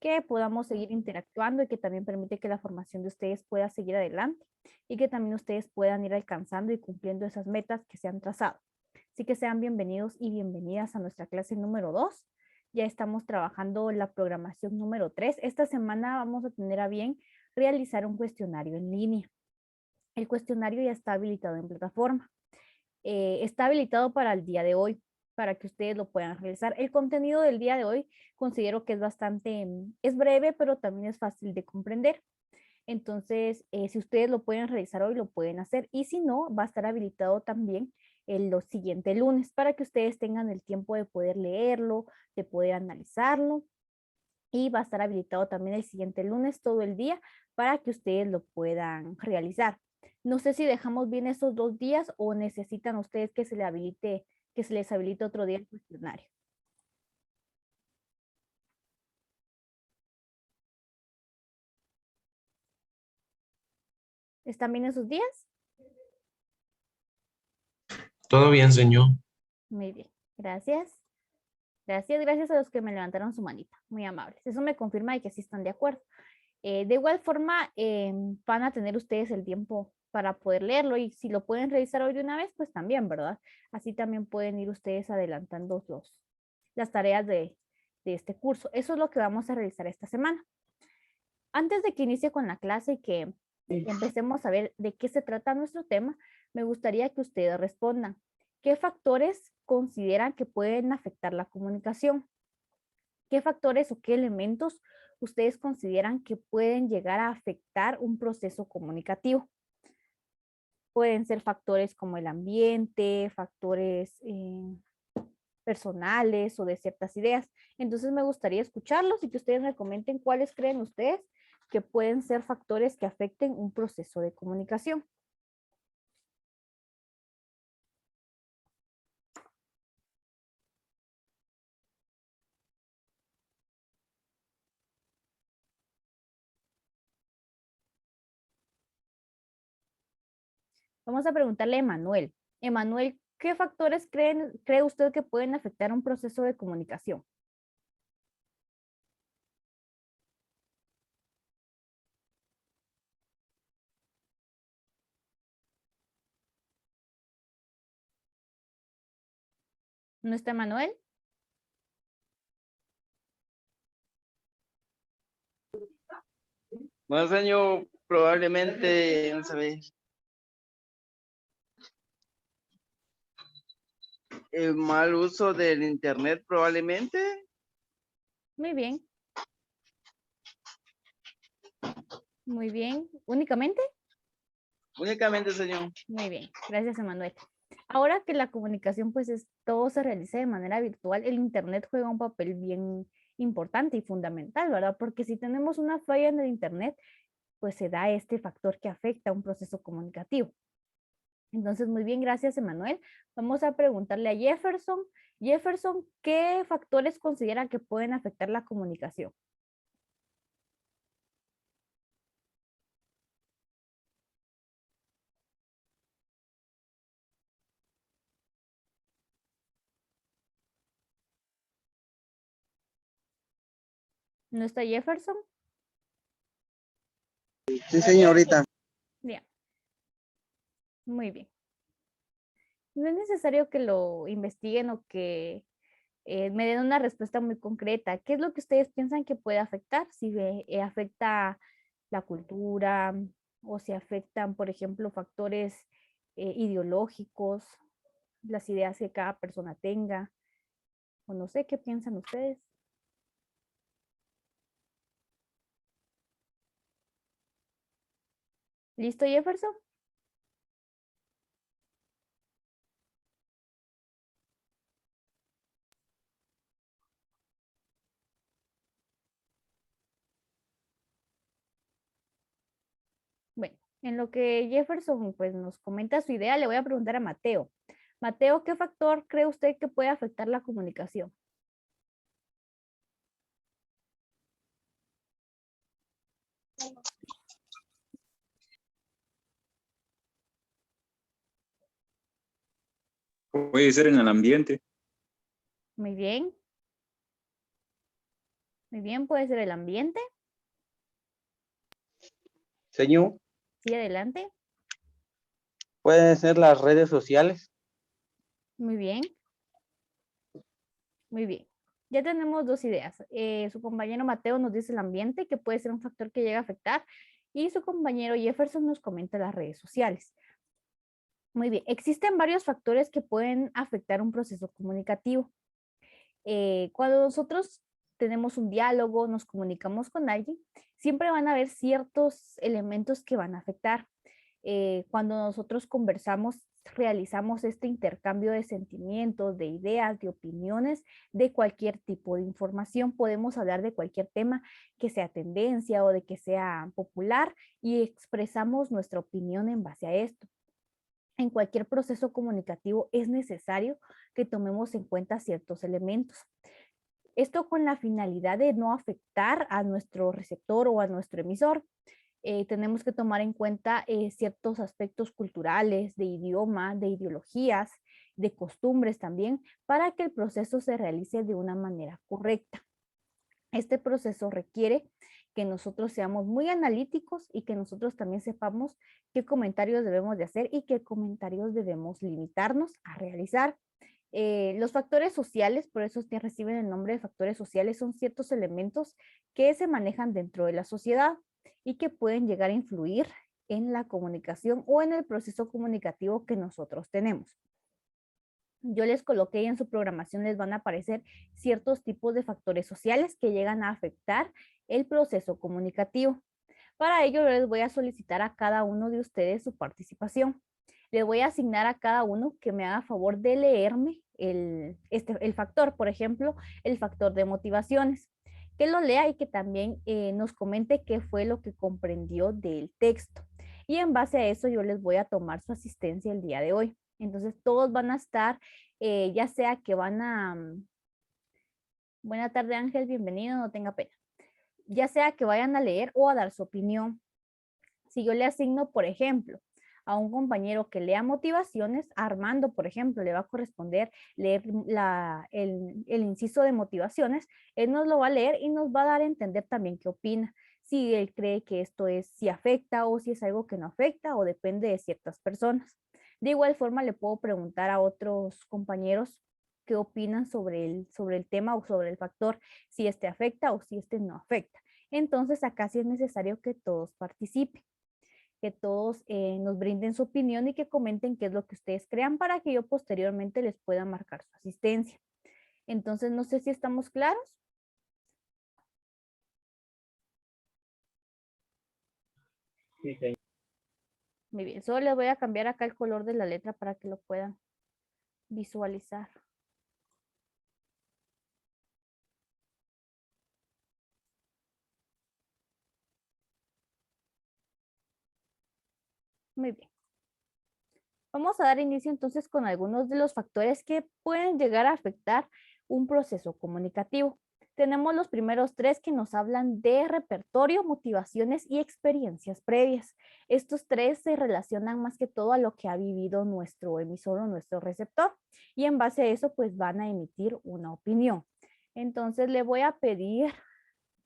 que podamos seguir interactuando y que también permite que la formación de ustedes pueda seguir adelante y que también ustedes puedan ir alcanzando y cumpliendo esas metas que se han trazado. Así que sean bienvenidos y bienvenidas a nuestra clase número 2. Ya estamos trabajando la programación número 3. Esta semana vamos a tener a bien realizar un cuestionario en línea. El cuestionario ya está habilitado en plataforma. Está habilitado para el día de hoy, para que ustedes lo puedan realizar. El contenido del día de hoy considero que es bastante, es breve, pero también es fácil de comprender. Entonces, si ustedes lo pueden realizar hoy, lo pueden hacer. Y si no, va a estar habilitado también el siguiente lunes para que ustedes tengan el tiempo de poder leerlo, de poder analizarlo. Y va a estar habilitado también el siguiente lunes todo el día para que ustedes lo puedan realizar. No sé si dejamos bien esos 2 días o necesitan ustedes que se les habilite, otro día el cuestionario. ¿Están bien esos días? Todo bien, señor. Muy bien, gracias. Gracias a los que me levantaron su manita, muy amables. Eso me confirma de que sí están de acuerdo. De igual forma, van a tener ustedes el tiempo para poder leerlo y si lo pueden revisar hoy de una vez, pues también, ¿verdad? Así también pueden ir ustedes adelantando las tareas de este curso. Eso es lo que vamos a realizar esta semana. Antes de que inicie con la clase y que empecemos a ver de qué se trata nuestro tema, me gustaría que ustedes respondan. ¿Qué factores consideran que pueden afectar la comunicación? ¿Qué factores o qué elementos ustedes consideran que pueden llegar a afectar un proceso comunicativo? Pueden ser factores como el ambiente, factores personales o de ciertas ideas. Entonces me gustaría escucharlos y que ustedes me comenten cuáles creen ustedes que pueden ser factores que afecten un proceso de comunicación. Vamos a preguntarle a Emanuel. Emanuel, ¿qué factores cree usted que pueden afectar un proceso de comunicación? ¿No está Emanuel? Bueno, señor, probablemente, vamos a ver, el mal uso del internet, probablemente. Muy bien, muy bien. ¿Únicamente? Únicamente, señor. Muy bien, gracias, Emanuel. Ahora que la comunicación, pues todo se realiza de manera virtual, el Internet juega un papel bien importante y fundamental, ¿verdad? Porque si tenemos una falla en el Internet, pues se da este factor que afecta a un proceso comunicativo. Entonces, muy bien, gracias, Emanuel. Vamos a preguntarle a Jefferson. Jefferson, ¿qué factores considera que pueden afectar la comunicación? ¿No está Jefferson? Sí, señorita. Bien, muy bien. No es necesario que lo investiguen o que me den una respuesta muy concreta. ¿Qué es lo que ustedes piensan que puede afectar? Si afecta la cultura o si afectan, por ejemplo, factores ideológicos, las ideas que cada persona tenga, o no sé, ¿qué piensan ustedes? ¿Listo, Jefferson? Bueno, en lo que Jefferson pues nos comenta su idea, le voy a preguntar a Mateo. Mateo, ¿qué factor cree usted que puede afectar la comunicación? Puede ser en el ambiente. Muy bien. Muy bien, puede ser el ambiente. Señor, Sí, adelante. pueden ser las redes sociales. Muy bien. Muy bien. Ya tenemos dos ideas. Su compañero Mateo nos dice el ambiente, que puede ser un factor que llega a afectar, y su compañero Jefferson nos comenta las redes sociales. Muy bien. Existen varios factores que pueden afectar un proceso comunicativo. Cuando nosotros tenemos un diálogo, nos comunicamos con alguien, siempre van a haber ciertos elementos que van a afectar. Cuando nosotros conversamos, realizamos este intercambio de sentimientos, de ideas, de opiniones, de cualquier tipo de información. Podemos hablar de cualquier tema que sea tendencia o de que sea popular y expresamos nuestra opinión en base a esto. En cualquier proceso comunicativo es necesario que tomemos en cuenta ciertos elementos. Esto con la finalidad de no afectar a nuestro receptor o a nuestro emisor. Tenemos que tomar en cuenta ciertos aspectos culturales, de idioma, de ideologías, de costumbres también, para que el proceso se realice de una manera correcta. Este proceso requiere que nosotros seamos muy analíticos y que nosotros también sepamos qué comentarios debemos de hacer y qué comentarios debemos limitarnos a realizar. Los factores sociales, por eso que reciben el nombre de factores sociales, son ciertos elementos que se manejan dentro de la sociedad y que pueden llegar a influir en la comunicación o en el proceso comunicativo que nosotros tenemos. Yo les coloqué y en su programación les van a aparecer ciertos tipos de factores sociales que llegan a afectar el proceso comunicativo. Para ello, yo les voy a solicitar a cada uno de ustedes su participación. Le voy a asignar a cada uno que me haga favor de leerme el factor, por ejemplo, el factor de motivaciones. Que lo lea y que también nos comente qué fue lo que comprendió del texto. Y en base a eso yo les voy a tomar su asistencia el día de hoy. Entonces todos van a estar, ya sea que van a... Buena tarde Ángel, bienvenido, no tenga pena. Ya sea que vayan a leer o a dar su opinión. Si yo le asigno, por ejemplo, a un compañero que lea motivaciones, a Armando, por ejemplo, le va a corresponder leer el inciso de motivaciones, él nos lo va a leer y nos va a dar a entender también qué opina. Si él cree que esto es, si afecta o si es algo que no afecta o depende de ciertas personas. De igual forma, le puedo preguntar a otros compañeros qué opinan sobre el tema o sobre el factor, si este afecta o si este no afecta. Entonces, acá sí es necesario que todos participen, que todos nos brinden su opinión y que comenten qué es lo que ustedes crean para que yo posteriormente les pueda marcar su asistencia. Entonces, no sé si estamos claros. Sí, señor. Muy bien, solo les voy a cambiar acá el color de la letra para que lo puedan visualizar. Muy bien. Vamos a dar inicio entonces con algunos de los factores que pueden llegar a afectar un proceso comunicativo. Tenemos los primeros tres que nos hablan de repertorio, motivaciones y experiencias previas. Estos tres se relacionan más que todo a lo que ha vivido nuestro emisor o nuestro receptor y en base a eso pues van a emitir una opinión. Entonces le voy a pedir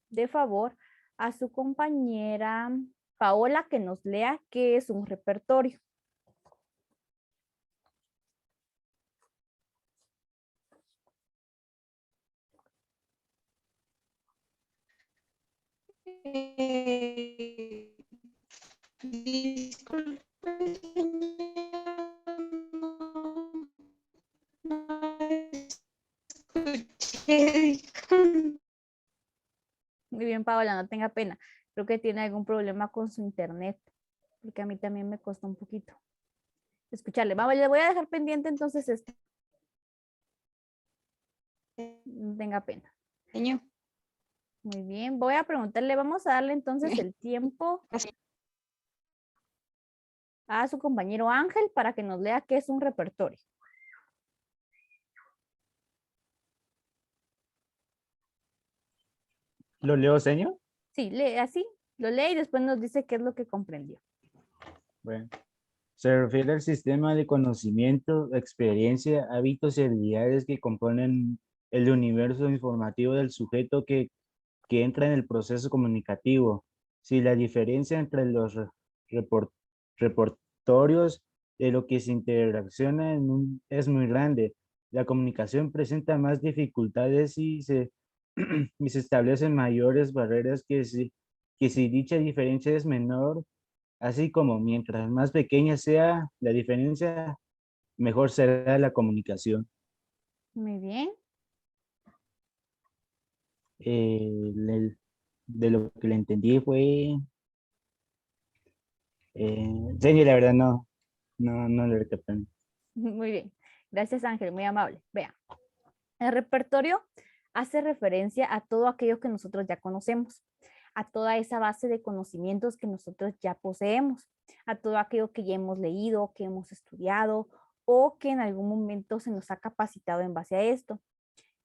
de favor a su compañera Paola que nos lea qué es un repertorio. Disculpe, no escuché. Muy bien, Paola, no tenga pena. Creo que tiene algún problema con su internet, porque a mí también me costó un poquito escucharle. Vamos, le voy a dejar pendiente entonces este. No tenga pena. Señor. Muy bien, voy a preguntarle, vamos a darle entonces el tiempo a su compañero Ángel para que nos lea qué es un repertorio. ¿Lo leo, señor? Sí, lee así, lo lee y después nos dice qué es lo que comprendió. Bueno, se refiere al sistema de conocimiento, experiencia, hábitos y habilidades que componen el universo informativo del sujeto que que entra en el proceso comunicativo. Si la diferencia entre los repertorios de lo que se interacciona es muy grande, la comunicación presenta más dificultades y se establecen mayores barreras que si dicha diferencia es menor, así como mientras más pequeña sea la diferencia, mejor será la comunicación. Muy bien. De lo que le entendí fue, sí, la verdad no le recapté. Muy bien. Gracias, Ángel. Muy amable. Vea, el repertorio hace referencia a todo aquello que nosotros ya conocemos, a toda esa base de conocimientos que nosotros ya poseemos, a todo aquello que ya hemos leído, que hemos estudiado o que en algún momento se nos ha capacitado en base a esto.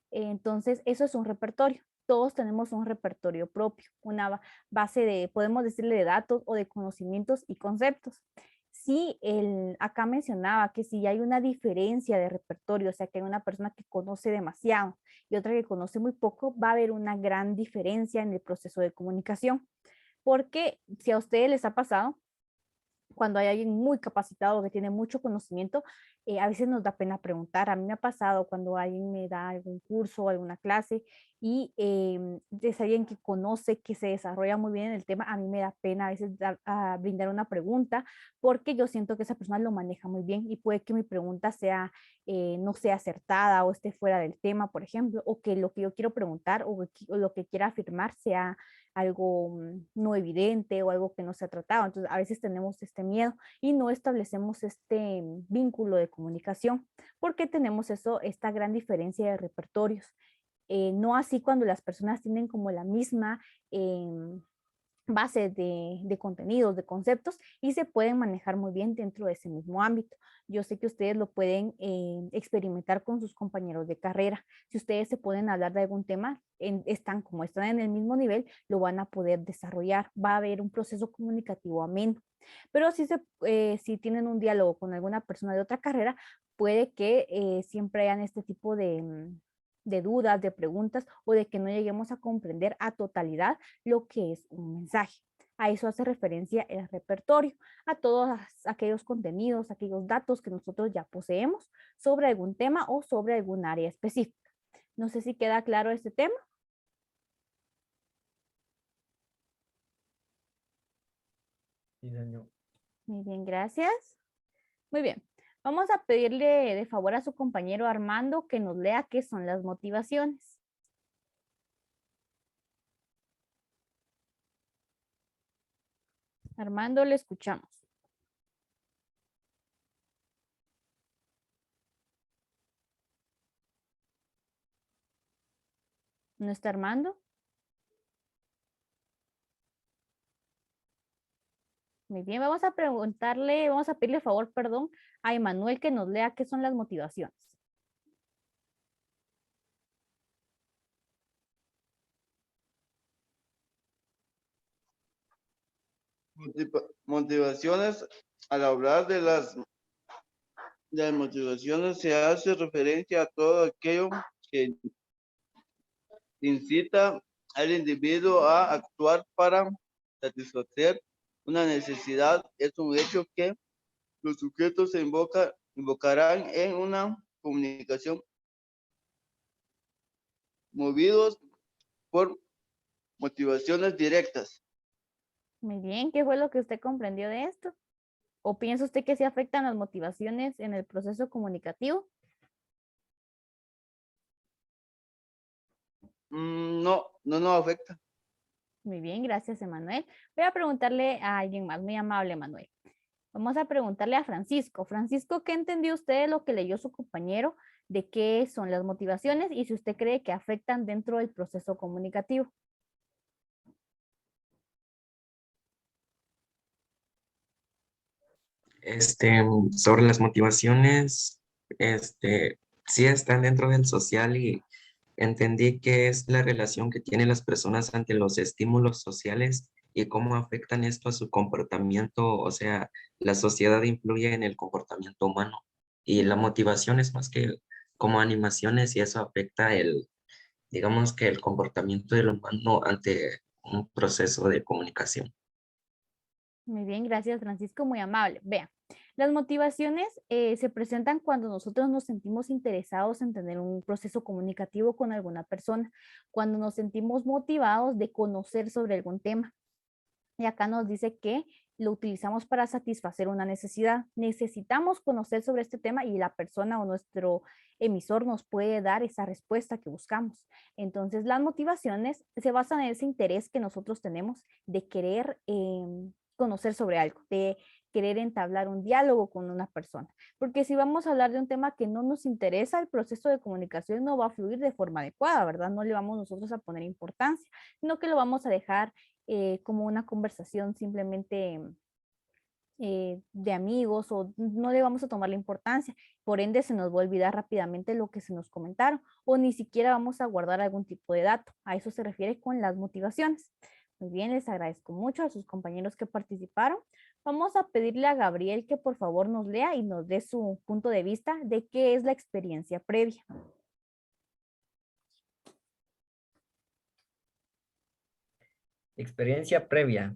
Entonces, eso es un repertorio. Todos tenemos un repertorio propio, una base de, podemos decirle, de datos o de conocimientos y conceptos. Sí, acá mencionaba que si hay una diferencia de repertorio, o sea, que hay una persona que conoce demasiado y otra que conoce muy poco, va a haber una gran diferencia en el proceso de comunicación. Porque si a ustedes les ha pasado, cuando hay alguien muy capacitado que tiene mucho conocimiento, a veces nos da pena preguntar. A mí me ha pasado cuando alguien me da algún curso o alguna clase y es alguien que conoce, que se desarrolla muy bien en el tema, a mí me da pena a veces brindar una pregunta porque yo siento que esa persona lo maneja muy bien y puede que mi pregunta sea, no sea acertada o esté fuera del tema, por ejemplo, o que lo que yo quiero preguntar o lo que quiera afirmar sea algo no evidente o algo que no se ha tratado. Entonces, a veces tenemos este miedo y no establecemos este vínculo de comunicación porque tenemos esta gran diferencia de repertorios. No así cuando las personas tienen como la misma base de contenidos, de conceptos y se pueden manejar muy bien dentro de ese mismo ámbito. Yo sé que ustedes lo pueden experimentar con sus compañeros de carrera. Si ustedes se pueden hablar de algún tema, están en el mismo nivel, lo van a poder desarrollar. Va a haber un proceso comunicativo ameno. Pero si tienen un diálogo con alguna persona de otra carrera, puede que siempre hayan este tipo de dudas, de preguntas o de que no lleguemos a comprender a totalidad lo que es un mensaje. A eso hace referencia el repertorio, a todos aquellos contenidos, aquellos datos que nosotros ya poseemos sobre algún tema o sobre algún área específica. No sé si queda claro este tema. Sí, señor. Muy bien, gracias. Muy bien. Vamos a pedirle de favor a su compañero Armando que nos lea qué son las motivaciones. Armando, le escuchamos. ¿No está Armando? Muy bien, vamos a pedirle favor, perdón, a Emanuel que nos lea qué son las motivaciones. Motivaciones, al hablar de las motivaciones se hace referencia a todo aquello que incita al individuo a actuar para satisfacer una necesidad. Es un hecho que los sujetos invocarán en una comunicación movidos por motivaciones directas. Muy bien, ¿qué fue lo que usted comprendió de esto? ¿O piensa usted que se afectan las motivaciones en el proceso comunicativo? No afecta. Muy bien, gracias, Emanuel. Voy a preguntarle a alguien más, muy amable, Emanuel. Vamos a preguntarle a Francisco. Francisco, ¿qué entendió usted de lo que leyó su compañero de qué son las motivaciones y si usted cree que afectan dentro del proceso comunicativo? Sobre las motivaciones, sí están dentro del social y entendí que es la relación que tienen las personas ante los estímulos sociales y cómo afectan esto a su comportamiento. O sea, la sociedad influye en el comportamiento humano y la motivación es más que como animaciones y eso afecta digamos que el comportamiento del humano ante un proceso de comunicación. Muy bien, gracias Francisco, muy amable. Vean, las motivaciones se presentan cuando nosotros nos sentimos interesados en tener un proceso comunicativo con alguna persona, cuando nos sentimos motivados de conocer sobre algún tema. Y acá nos dice que lo utilizamos para satisfacer una necesidad. Necesitamos conocer sobre este tema y la persona o nuestro emisor nos puede dar esa respuesta que buscamos. Entonces, las motivaciones se basan en ese interés que nosotros tenemos de querer conocer sobre algo, de querer entablar un diálogo con una persona. Porque si vamos a hablar de un tema que no nos interesa, el proceso de comunicación no va a fluir de forma adecuada, ¿verdad? No le vamos nosotros a poner importancia, sino que lo vamos a dejar como una conversación simplemente de amigos o no le vamos a tomar la importancia. Por ende, se nos va a olvidar rápidamente lo que se nos comentaron o ni siquiera vamos a guardar algún tipo de dato. A eso se refiere con las motivaciones. Muy bien, les agradezco mucho a sus compañeros que participaron. Vamos a pedirle a Gabriel que por favor nos lea y nos dé su punto de vista de qué es la experiencia previa. Experiencia previa.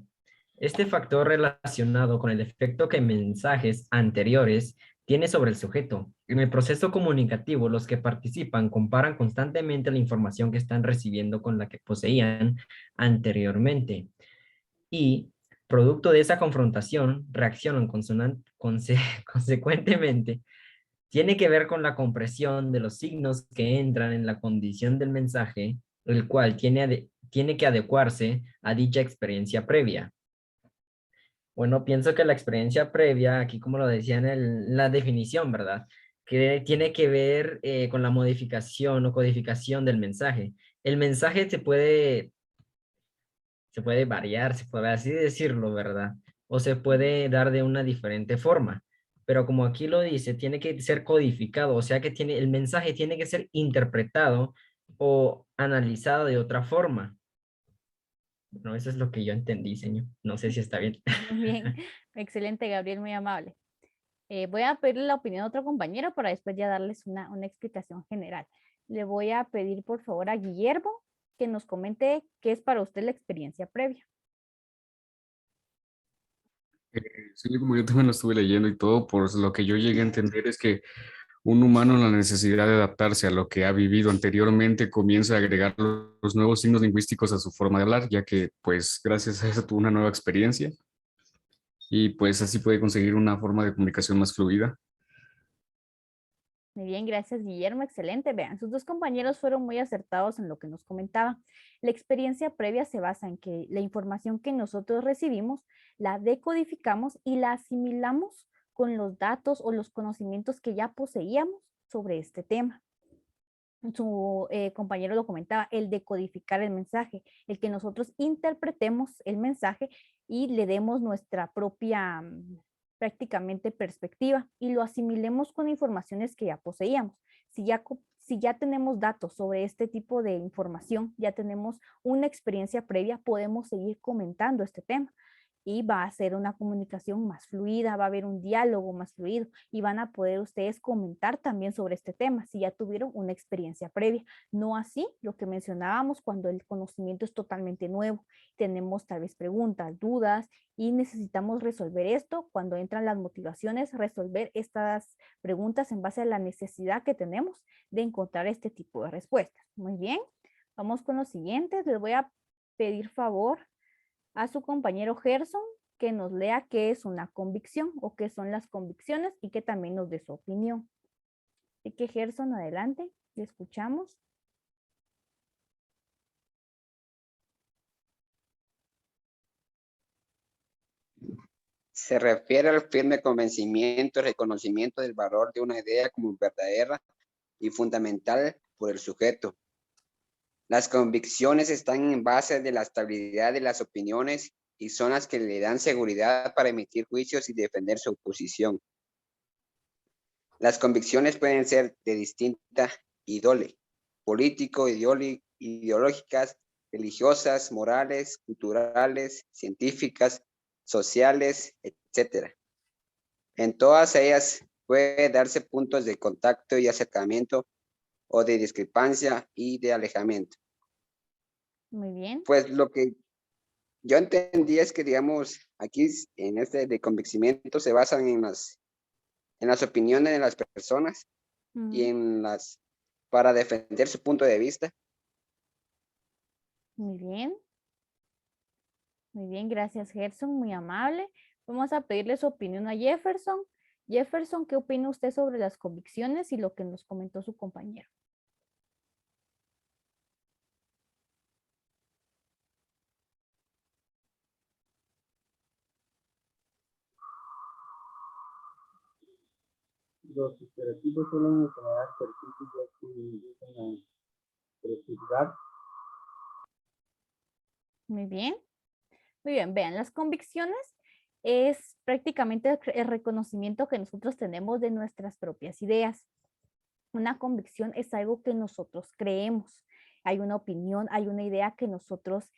Este factor relacionado con el efecto que mensajes anteriores tiene sobre el sujeto. En el proceso comunicativo, los que participan comparan constantemente la información que están recibiendo con la que poseían anteriormente. Y, producto de esa confrontación, reaccionan consecuentemente. Tiene que ver con la compresión de los signos que entran en la condición del mensaje, el cual tiene que adecuarse a dicha experiencia previa. Bueno, pienso que la experiencia previa, aquí como lo decía en la definición, ¿verdad? Que tiene que ver con la modificación o codificación del mensaje. El mensaje se puede variar, se puede así decirlo, ¿verdad? O se puede dar de una diferente forma. Pero como aquí lo dice, tiene que ser codificado, o sea que el mensaje tiene que ser interpretado o analizado de otra forma. Bueno, eso es lo que yo entendí, señor. No sé si está bien. Muy bien, excelente Gabriel, muy amable. Voy a pedirle la opinión de otro compañero para después ya darles una explicación general. Le voy a pedir por favor a Guillermo que nos comente qué es para usted la experiencia previa. Sí, como yo también lo estuve leyendo y todo, por lo que yo llegué a entender es que un humano en la necesidad de adaptarse a lo que ha vivido anteriormente comienza a agregar los nuevos signos lingüísticos a su forma de hablar, ya que pues gracias a eso tuvo una nueva experiencia y pues así puede conseguir una forma de comunicación más fluida. Muy bien, gracias Guillermo, excelente. Vean, sus dos compañeros fueron muy acertados en lo que nos comentaban. La experiencia previa se basa en que la información que nosotros recibimos la decodificamos y la asimilamos con los datos o los conocimientos que ya poseíamos sobre este tema. Su compañero lo comentaba, el decodificar el mensaje, el que nosotros interpretemos el mensaje y le demos nuestra propia prácticamente perspectiva y lo asimilemos con informaciones que ya poseíamos. Si ya tenemos datos sobre este tipo de información, ya tenemos una experiencia previa, podemos seguir comentando este tema y va a ser una comunicación más fluida, va a haber un diálogo más fluido y van a poder ustedes comentar también sobre este tema si ya tuvieron una experiencia previa. No así lo que mencionábamos cuando el conocimiento es totalmente nuevo. Tenemos tal vez preguntas, dudas y necesitamos resolver esto cuando entran las motivaciones, resolver estas preguntas en base a la necesidad que tenemos de encontrar este tipo de respuestas. Muy bien, vamos con los siguientes. Les voy a pedir favor a su compañero Gerson que nos lea qué es una convicción o qué son las convicciones y que también nos dé su opinión. Así que Gerson, adelante, le escuchamos. Se refiere al firme convencimiento y reconocimiento del valor de una idea como verdadera y fundamental por el sujeto. Las convicciones están en base de la estabilidad de las opiniones y son las que le dan seguridad para emitir juicios y defender su posición. Las convicciones pueden ser de distinta índole, político, ideológicas, religiosas, morales, culturales, científicas, sociales, etc. En todas ellas puede darse puntos de contacto y acercamiento o de discrepancia y de alejamiento. Muy bien. Pues lo que yo entendí es que, digamos, aquí en este de convencimiento se basan en las opiniones de las personas y para defender su punto de vista. Muy bien. Muy bien, gracias Gerson, muy amable. Vamos a pedirle su opinión a Jefferson. Jefferson, ¿qué opina usted sobre las convicciones y lo que nos comentó su compañero? Los estereotipos suelen generar perjuicios que inducen a expresividad. Muy bien. Muy bien, vean, las convicciones es prácticamente el reconocimiento que nosotros tenemos de nuestras propias ideas. Una convicción es algo que nosotros creemos. Hay una opinión, hay una idea que nosotros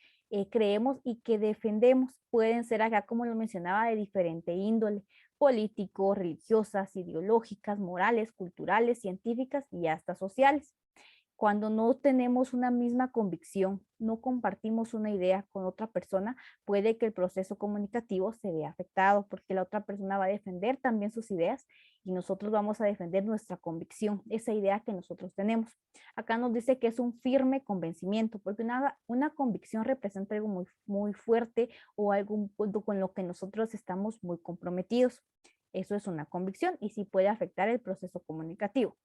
creemos y que defendemos. Pueden ser acá, como lo mencionaba, de diferente índole, político, religiosas, ideológicas, morales, culturales, científicas y hasta sociales. Cuando no tenemos una misma convicción, no compartimos una idea con otra persona, puede que el proceso comunicativo se vea afectado porque la otra persona va a defender también sus ideas y nosotros vamos a defender nuestra convicción, esa idea que nosotros tenemos. Acá nos dice que es un firme convencimiento porque una convicción representa algo muy, muy fuerte o algo con lo que nosotros estamos muy comprometidos. Eso es una convicción y sí puede afectar el proceso comunicativo.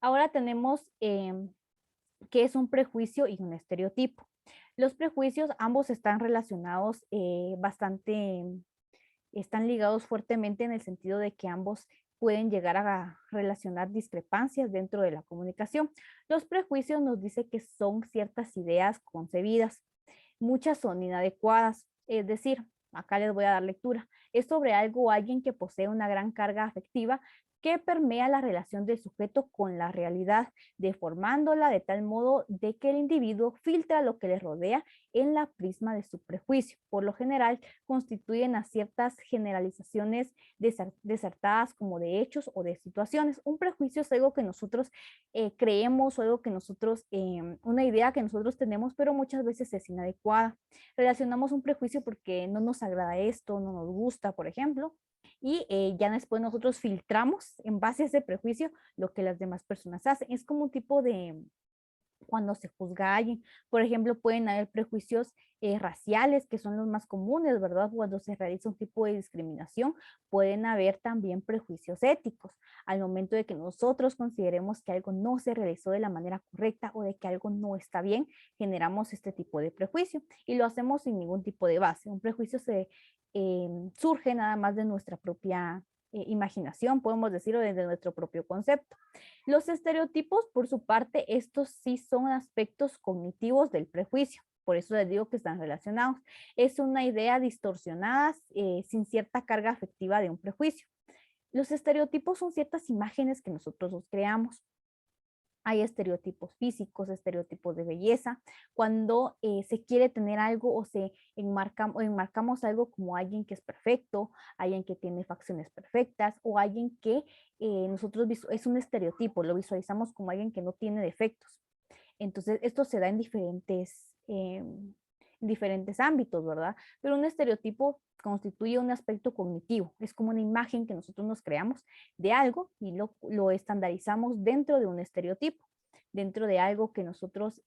Ahora tenemos qué es un prejuicio y un estereotipo. Los prejuicios ambos están relacionados están ligados fuertemente en el sentido de que ambos pueden llegar a relacionar discrepancias dentro de la comunicación. Los prejuicios nos dice que son ciertas ideas concebidas. Muchas son inadecuadas, es decir, acá les voy a dar lectura. Es sobre algo o alguien que posee una gran carga afectiva que permea la relación del sujeto con la realidad, deformándola de tal modo de que el individuo filtra lo que le rodea en la prisma de su prejuicio. Por lo general, constituyen a ciertas generalizaciones desertadas como de hechos o de situaciones. Un prejuicio es algo que nosotros creemos o algo que nosotros, una idea que nosotros tenemos, pero muchas veces es inadecuada. Relacionamos un prejuicio porque no nos agrada esto, no nos gusta, por ejemplo, y ya después nosotros filtramos en base a ese prejuicio lo que las demás personas hacen. Es como un tipo de, cuando se juzga a alguien. Por ejemplo, pueden haber prejuicios raciales, que son los más comunes, ¿verdad? Cuando se realiza un tipo de discriminación, pueden haber también prejuicios éticos. Al momento de que nosotros consideremos que algo no se realizó de la manera correcta o de que algo no está bien, generamos este tipo de prejuicio y lo hacemos sin ningún tipo de base. Un prejuicio surge nada más de nuestra propia imaginación, podemos decirlo, desde nuestro propio concepto. Los estereotipos, por su parte, estos sí son aspectos cognitivos del prejuicio. Por eso les digo que están relacionados. Es una idea distorsionada sin cierta carga afectiva de un prejuicio. Los estereotipos son ciertas imágenes que nosotros nos creamos. Hay estereotipos físicos, estereotipos de belleza. Cuando se quiere tener algo o enmarcamos algo como alguien que es perfecto, alguien que tiene facciones perfectas o alguien que es un estereotipo, lo visualizamos como alguien que no tiene defectos. Entonces, esto se da en diferentes ámbitos, ¿verdad? Pero un estereotipo constituye un aspecto cognitivo, es como una imagen que nosotros nos creamos de algo y lo estandarizamos dentro de un estereotipo, dentro de algo que nosotros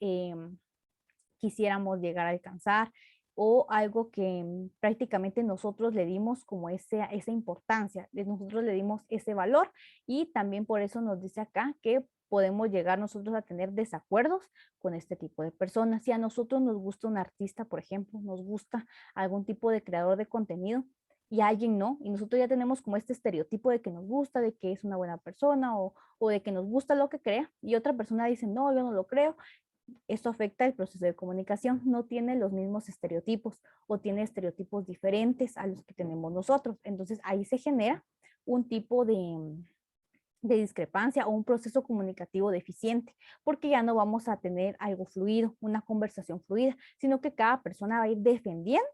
quisiéramos llegar a alcanzar o algo que prácticamente nosotros le dimos como esa importancia, nosotros le dimos ese valor y también por eso nos dice acá que podemos llegar nosotros a tener desacuerdos con este tipo de personas. Si a nosotros nos gusta un artista, por ejemplo, nos gusta algún tipo de creador de contenido y a alguien no, y nosotros ya tenemos como este estereotipo de que nos gusta, de que es una buena persona o de que nos gusta lo que crea y otra persona dice, no, yo no lo creo. Esto afecta el proceso de comunicación, no tiene los mismos estereotipos o tiene estereotipos diferentes a los que tenemos nosotros. Entonces ahí se genera un tipo de discrepancia o un proceso comunicativo deficiente, porque ya no vamos a tener algo fluido, una conversación fluida, sino que cada persona va a ir defendiendo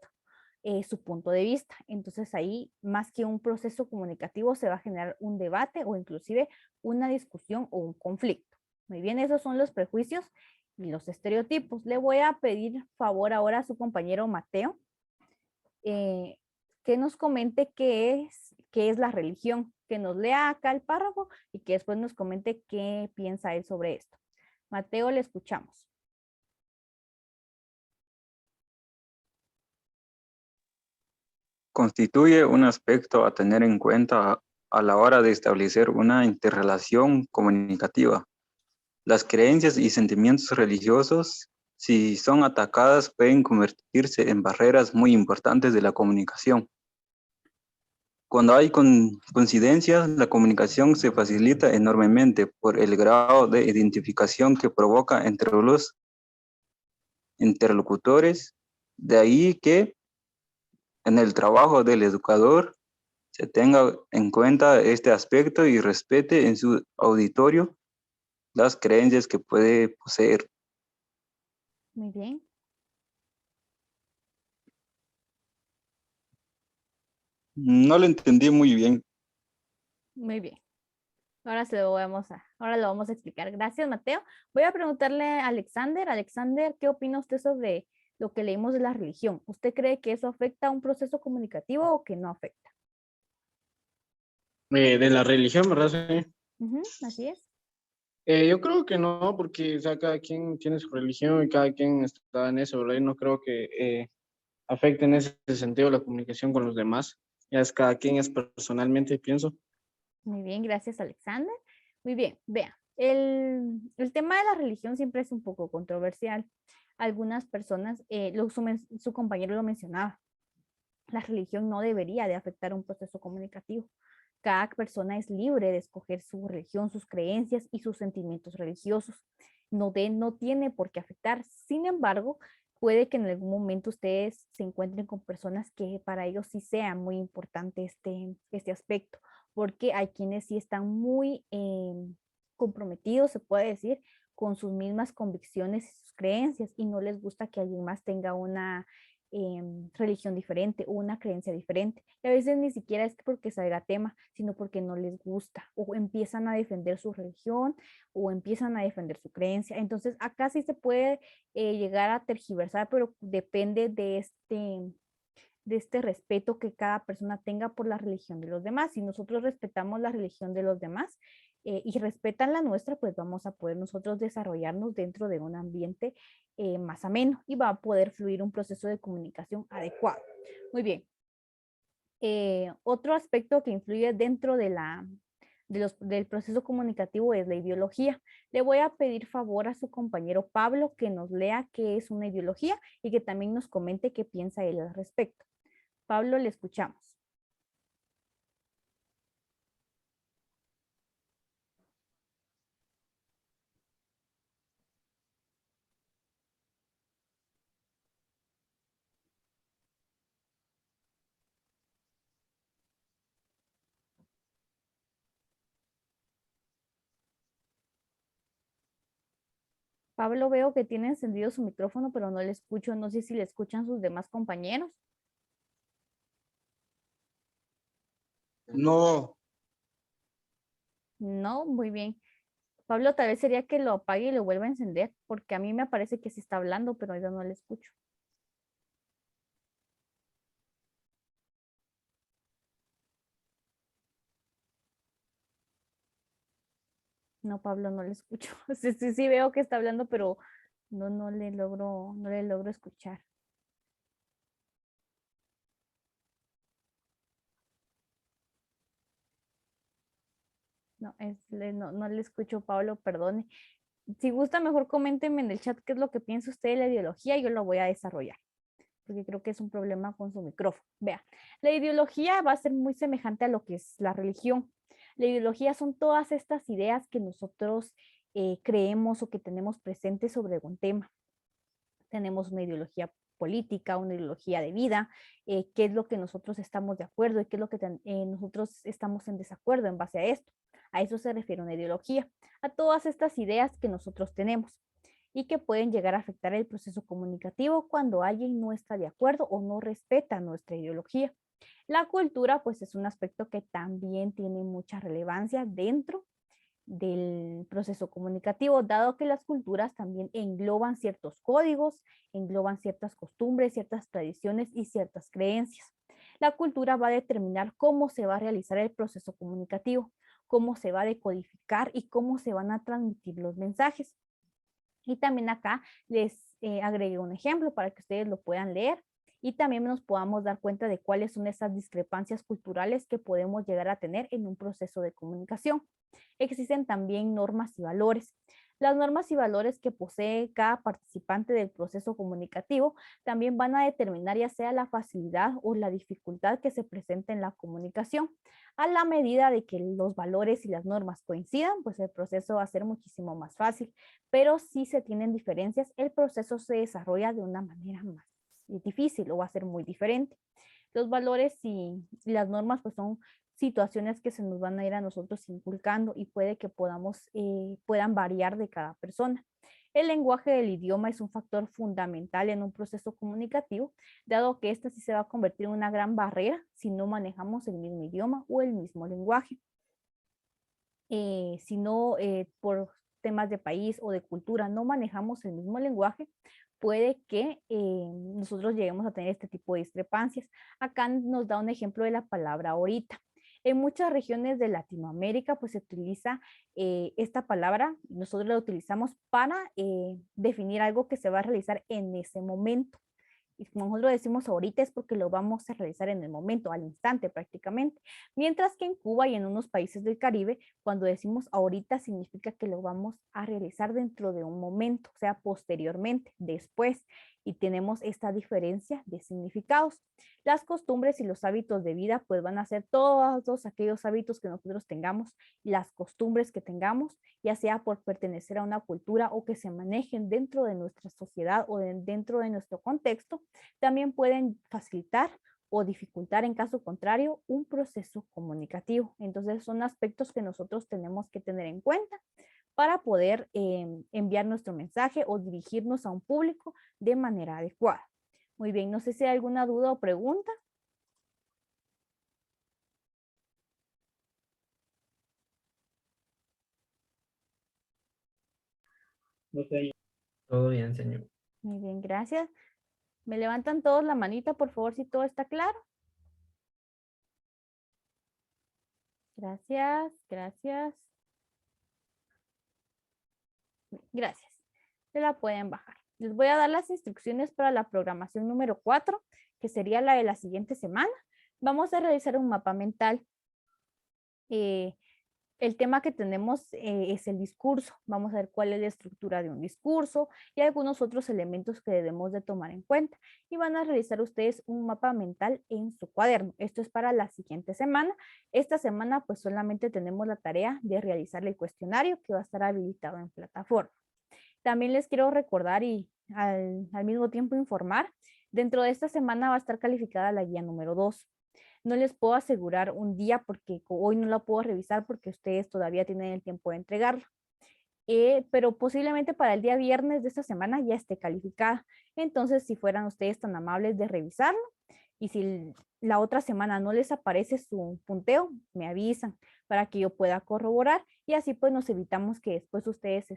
su punto de vista. Entonces ahí, más que un proceso comunicativo, se va a generar un debate o inclusive una discusión o un conflicto. Muy bien, esos son los prejuicios y los estereotipos. Le voy a pedir favor ahora a su compañero Mateo que nos comente qué es la religión, que nos lea acá el párrafo y que después nos comente qué piensa él sobre esto. Mateo, le escuchamos. Constituye un aspecto a tener en cuenta a la hora de establecer una interrelación comunicativa. Las creencias y sentimientos religiosos, si son atacadas, pueden convertirse en barreras muy importantes de la comunicación. Cuando hay coincidencias, la comunicación se facilita enormemente por el grado de identificación que provoca entre los interlocutores. De ahí que en el trabajo del educador se tenga en cuenta este aspecto y respete en su auditorio las creencias que puede poseer. Muy bien. No lo entendí muy bien. Muy bien. Ahora lo vamos a explicar. Gracias, Mateo. Voy a preguntarle a Alexander. Alexander, ¿qué opina usted sobre lo que leímos de la religión? ¿Usted cree que eso afecta a un proceso comunicativo o que no afecta? De la religión, ¿verdad? Sí. Así es. Yo creo que no, porque o sea, cada quien tiene su religión y cada quien está en eso, ¿verdad? Y no creo que afecte en ese sentido la comunicación con los demás. Ya es cada quien es personalmente, pienso. Muy bien, gracias, Alexander. Muy bien, vea, el tema de la religión siempre es un poco controversial. Algunas personas, su compañero lo mencionaba, la religión no debería de afectar un proceso comunicativo. Cada persona es libre de escoger su religión, sus creencias y sus sentimientos religiosos. No tiene por qué afectar. Sin embargo, puede que en algún momento ustedes se encuentren con personas que para ellos sí sea muy importante este aspecto, porque hay quienes sí están muy comprometidos, se puede decir, con sus mismas convicciones y sus creencias y no les gusta que alguien más tenga una religión diferente o una creencia diferente. Y a veces ni siquiera es porque salga tema, sino porque no les gusta o empiezan a defender su religión o empiezan a defender su creencia. Entonces acá sí se puede llegar a tergiversar, pero depende de este respeto que cada persona tenga por la religión de los demás. Si nosotros respetamos la religión de los demás y respetan la nuestra, pues vamos a poder nosotros desarrollarnos dentro de un ambiente más ameno y va a poder fluir un proceso de comunicación adecuado. Muy bien. Otro aspecto que influye dentro del proceso comunicativo es la ideología. Le voy a pedir favor a su compañero Pablo que nos lea qué es una ideología y que también nos comente qué piensa él al respecto. Pablo, le escuchamos. Pablo, veo que tiene encendido su micrófono, pero no le escucho. No sé si le escuchan sus demás compañeros. No. No, muy bien. Pablo, tal vez sería que lo apague y lo vuelva a encender, porque a mí me parece que sí está hablando, pero yo no le escucho. No, Pablo, no le escucho. Sí veo que está hablando, pero no le logro escuchar. No le escucho, Pablo, perdone. Si gusta, mejor coméntenme en el chat qué es lo que piensa usted de la ideología y yo lo voy a desarrollar, porque creo que es un problema con su micrófono. Vea, la ideología va a ser muy semejante a lo que es la religión. La ideología son todas estas ideas que nosotros creemos o que tenemos presentes sobre algún tema. Tenemos una ideología política, una ideología de vida, qué es lo que nosotros estamos de acuerdo y qué es lo que nosotros estamos en desacuerdo en base a esto. A eso se refiere una ideología, a todas estas ideas que nosotros tenemos y que pueden llegar a afectar el proceso comunicativo cuando alguien no está de acuerdo o no respeta nuestra ideología. La cultura, pues, es un aspecto que también tiene mucha relevancia dentro del proceso comunicativo, dado que las culturas también engloban ciertos códigos, engloban ciertas costumbres, ciertas tradiciones y ciertas creencias. La cultura va a determinar cómo se va a realizar el proceso comunicativo, cómo se va a decodificar y cómo se van a transmitir los mensajes. Y también acá les agregué un ejemplo para que ustedes lo puedan leer y también nos podamos dar cuenta de cuáles son esas discrepancias culturales que podemos llegar a tener en un proceso de comunicación. Existen también normas y valores. Las normas y valores que posee cada participante del proceso comunicativo también van a determinar ya sea la facilidad o la dificultad que se presenta en la comunicación. A la medida de que los valores y las normas coincidan, pues el proceso va a ser muchísimo más fácil, pero si se tienen diferencias, el proceso se desarrolla de una manera más difícil o va a ser muy diferente. Los valores y las normas pues son situaciones que se nos van a ir a nosotros inculcando y puede que puedan variar de cada persona. El lenguaje del idioma es un factor fundamental en un proceso comunicativo, dado que esta sí se va a convertir en una gran barrera si no manejamos el mismo idioma o el mismo lenguaje. Si no, por temas de país o de cultura, no manejamos el mismo lenguaje, puede que nosotros lleguemos a tener este tipo de discrepancias. Acá nos da un ejemplo de la palabra ahorita. En muchas regiones de Latinoamérica, pues se utiliza esta palabra, nosotros la utilizamos para definir algo que se va a realizar en ese momento. Y como nosotros lo decimos ahorita es porque lo vamos a realizar en el momento, al instante prácticamente. Mientras que en Cuba y en unos países del Caribe, cuando decimos ahorita significa que lo vamos a realizar dentro de un momento, o sea, posteriormente, después. Y tenemos esta diferencia de significados. Las costumbres y los hábitos de vida pues van a ser todos aquellos hábitos que nosotros tengamos, las costumbres que tengamos, ya sea por pertenecer a una cultura o que se manejen dentro de nuestra sociedad o dentro de nuestro contexto, también pueden facilitar o dificultar en caso contrario un proceso comunicativo. Entonces son aspectos que nosotros tenemos que tener en cuenta para poder enviar nuestro mensaje o dirigirnos a un público de manera adecuada. Muy bien, no sé si hay alguna duda o pregunta. Todo bien, señor. Muy bien, gracias. ¿Me levantan todos la manita, por favor, si todo está claro? Gracias, gracias. Gracias. Se la pueden bajar. Les voy a dar las instrucciones para la programación número 4, que sería la de la siguiente semana. Vamos a realizar un mapa mental. El tema que tenemos es el discurso. Vamos a ver cuál es la estructura de un discurso y algunos otros elementos que debemos de tomar en cuenta. Y van a realizar ustedes un mapa mental en su cuaderno. Esto es para la siguiente semana. Esta semana pues solamente tenemos la tarea de realizar el cuestionario que va a estar habilitado en plataforma. También les quiero recordar y al mismo tiempo informar, dentro de esta semana va a estar calificada la guía número 2. No les puedo asegurar un día porque hoy no la puedo revisar porque ustedes todavía tienen el tiempo de entregarla. Pero posiblemente para el día viernes de esta semana ya esté calificada. Entonces, si fueran ustedes tan amables de revisarlo y si la otra semana no les aparece su punteo, me avisan para que yo pueda corroborar y así pues nos evitamos que después ustedes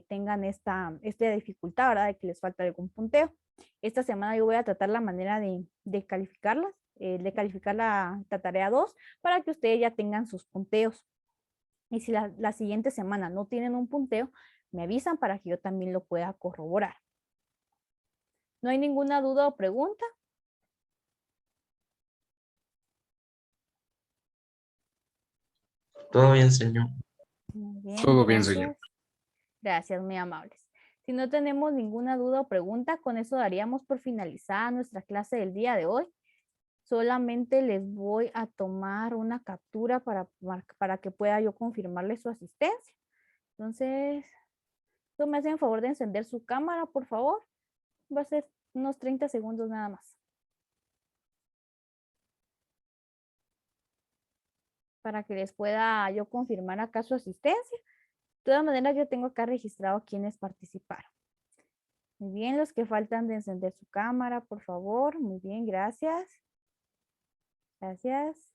tengan esta dificultad, ¿verdad? De que les falta algún punteo. Esta semana yo voy a tratar la manera de calificarlas, de calificar la tarea 2 para que ustedes ya tengan sus punteos. Y si la siguiente semana no tienen un punteo, me avisan para que yo también lo pueda corroborar. ¿No hay ninguna duda o pregunta? Todo bien, señor. Muy bien, Todo bien, gracias. señor. Gracias, muy amables. Si no tenemos ninguna duda o pregunta, con eso daríamos por finalizada nuestra clase del día de hoy. Solamente les voy a tomar una captura para que pueda yo confirmarle su asistencia. Entonces, ¿tú me hacen el favor de encender su cámara, por favor? Va a ser unos 30 segundos nada más. Para que les pueda yo confirmar acá su asistencia. De todas maneras, yo tengo acá registrado quienes participaron. Muy bien, los que faltan de encender su cámara, por favor. Muy bien, gracias. Gracias.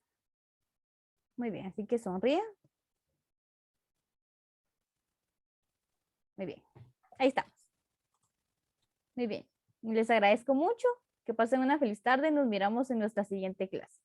Muy bien, así que sonríen. Muy bien. Ahí estamos. Muy bien. Les agradezco mucho. Que pasen una feliz tarde. Nos miramos en nuestra siguiente clase.